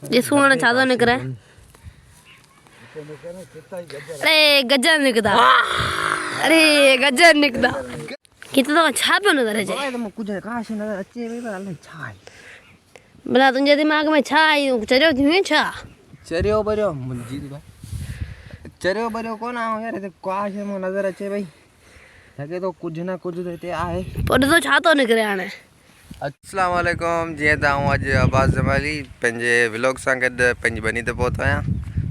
ये सुन चादो निकरे अरे गजर निकदा अरे गजर निकदा कितना तो अच्छा पे नजर है भाई तुम कुछ कहां से नजर अच्छे भाई अल्लाह छाई भला तुझे दिमाग में छा चरियो थी छा चरियो बरियो मुंजी भाई चरियो बरियो कौन आओ यार ते कहां से मो नजर अच्छे भाई लगे तो कुछ ना कुछ देते आए पर तो छातो निकरे आने अस्सलाम वालेकुम जी ता हूं आज अब्बास जमाली पंजे व्लॉग सा गड पंज बनी ते पहुंचा आया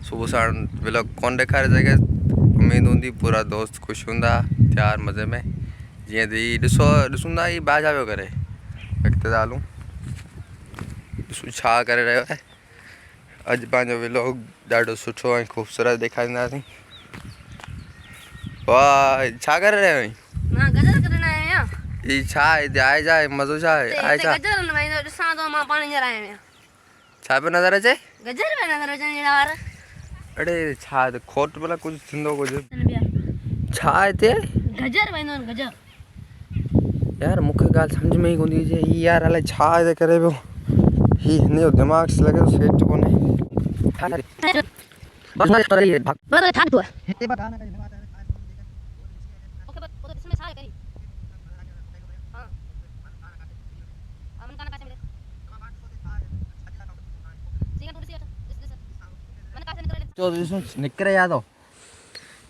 सुबह साण व्लॉग कौन दिखा रहे उम्मीद होंदी पूरा दोस्त खुश हुंदा त्यार मजे में जी दी दिसो दिसुंदा ही बाज आवे करे वक्त डालू छा करे रहे है अज पांजो व्लॉग डाडो सुठो और खूबसूरत दिखाईंदासी वाह छा करे रहे मां गजर करना है या ई छा आए जाए मजो छा आए छा गजर न भाई सा तो मां पानी जरा है छा पे नजर अचे गजर पे नजर अचे यार अरे छा खोट भला कुछ थिंदो कुछ छा हिते गजर भाई गजर यार मुखे गाल समझ में ही कोनी जे ई यार अले छा हिते करे पियो ही हिन जो दिमाग से लगे तो सेट कोने बस ना करे बस ठाक तो हिते बता ना ओके बस वो इसमें छा करी हां हमन काना कासे मिले ठीक है थोड़ी सी मैंने कासे निकले जो दिसो निकरे याद हो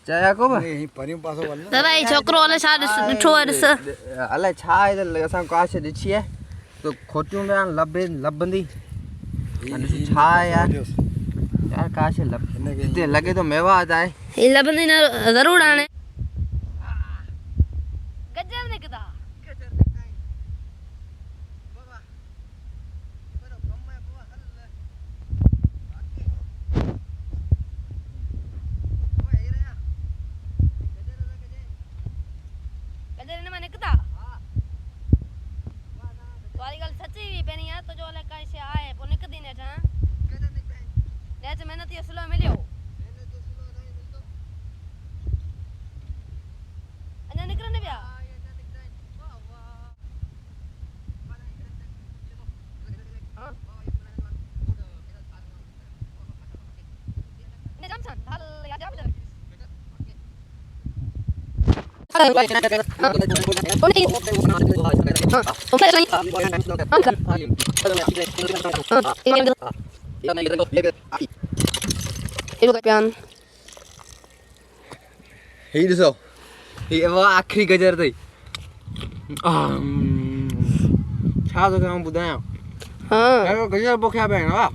चाया को नहीं परियो पासो वाला दादा ये छोकरो वाला छा ॾिठो ॾिस अले छा है असां कासे दिछी है तो खोटियों में लबे लबंदी अने छा है यार यार कासे लब इते लगे तो मेवा आता है ये लबंदी न जरूर आने गजर निकदा गजर निकदा बाबा बरो कम है बाबा हल ओए ए रे गजर न निकदा वाली गल सच्ची भी पेनी है तो जो ले कैसे आए वो निकदी ने था गजर निकदा नेच मेहनती असलो मिलियो अन्ना निकरने बिया ही दिसो ये वो आखिरी गजर थी छा तो हम बुधाया हां यार गजर बोखया पे ना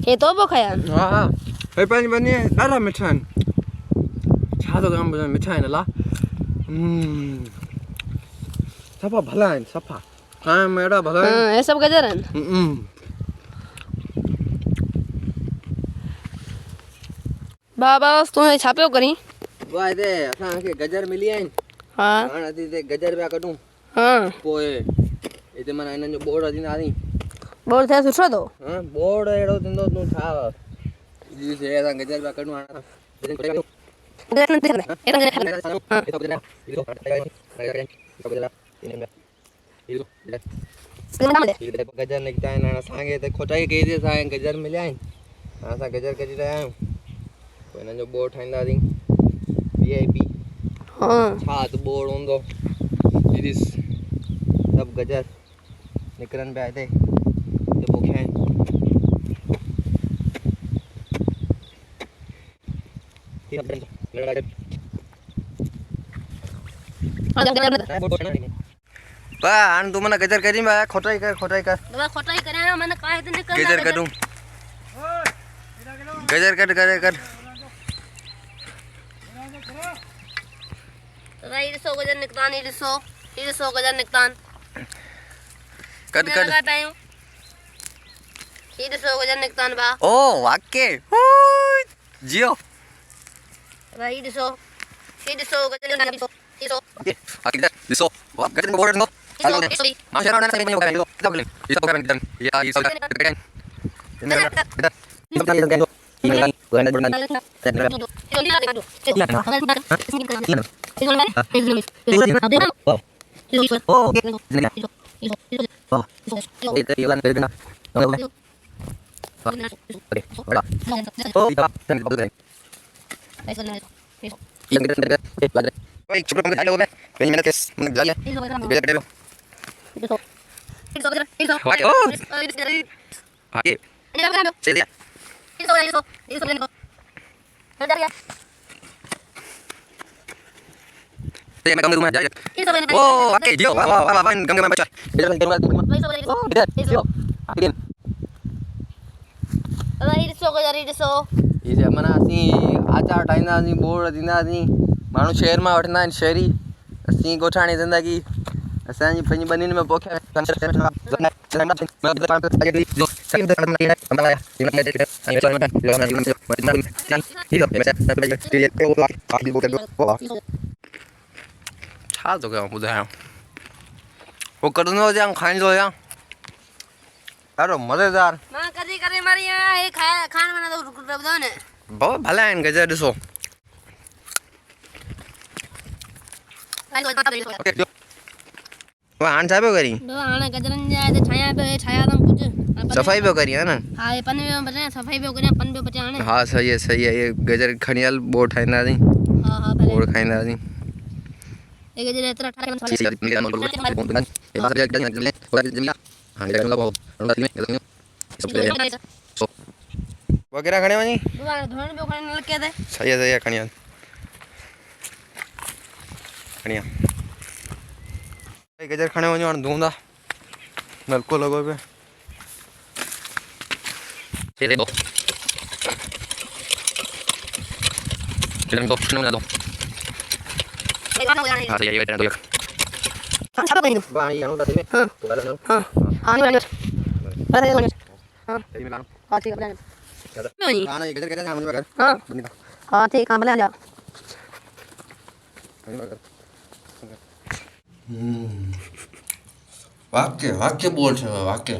ये तो बोखया हां हे पानी बनी दादा मिठान छा तो हम बुधा मिठान ला सफा भला है सफा हां मेरा भला है हां ये सब गजर है बाबा तू छापियो करी वाह दे असा के गजर मिली है हां हां अति ते गजर पे कटू हां पोए इते मन इनन जो बोर्ड अदी आदी बोल थे सुठो तो हां बोर्ड एड़ो दिंदो तू छा जी से असा गजर पे कटू हां गजर निकता है ना सांगे ते खोटाई कई दे सा गजर मिलिया है असा गजर कजी रहा है कोई ना जो बोर्ड ठाइंदा दी वीआईपी हां छा तो बोर्ड होंदो दिस सब गजर निकरन पे आए थे ते भूखे हैं बा आन तू मने गजर करी बा खोटाई कर बाबा खोटाई करे मैंने काहे ते निकल गजर करूं गजर कर राई दिसो गजर निकतान ये दिसो गजर निकतान कट पायूं ये दिसो गजर निकतान बा ओ वाके जियो राई दिसो गजर निकतान दिसो आके दिसो वा गजर में बोर्ड नो हेलो मां शरण ना से नहीं होगा ये सब ले ये सब करन या ये सब करन ओ भाई छोटे पंखे डाले हो गए कहीं मैंने केस मैंने डाल दिया आगे चल दिया मैं कम दूंगा जाएगा ओ आके जियो वाह वाह वाह कम के मैं बचा इधर जियो आगे इसे मना असी आचार ठाहींदा आसीं बोर्ड ॾींदा आसीं माण्हू शहर मां वठंदा आहिनि शहरी असीं ॻोठाणी ज़िंदगी असांजी पंहिंजी ॿनियुनि में पोखिया छा थो कयां ॿुधायां पोइ कढंदो हुजां खाईंदो हुजां ॾाढो मज़ेदार मां कदी करे मारी आहियां हे खाइण माना तो ॿुधायो न बहुत भला आहिनि गजर ॾिसो हाणे छा पियो करी हाणे गजरनि जा हिते ठाहियां पियो ठाहिया अथऊं कुझु सफ़ाई पियो करी है न हा हे पन पियो बचायां सफ़ाई पियो करियां पन पियो बचायां हाणे हा सही है ये गजर खणी हल बोर्ड ठाहींदासीं हा हा भले बोर्ड खाईंदासीं हे गजर एतिरा ठाहे वगैरह खणे वञी धोइण पियो खणी नलके ते सही है खणी हल खणी आ गजर खणे वञो हाणे धोंदा नलको लॻो पियो चले दो चलन दो सुनो ना दो हां सही है ये दो हां छापा कहीं वाह ये नो दादी में हां हां हां नहीं बने हां हां सही में लानो हां ठीक है बने नहीं गाना ये गजर कहते हैं मुझे कर हां बंदी हां ठीक है भले आ जा वाक्य वाक्य बोल छे वाक्य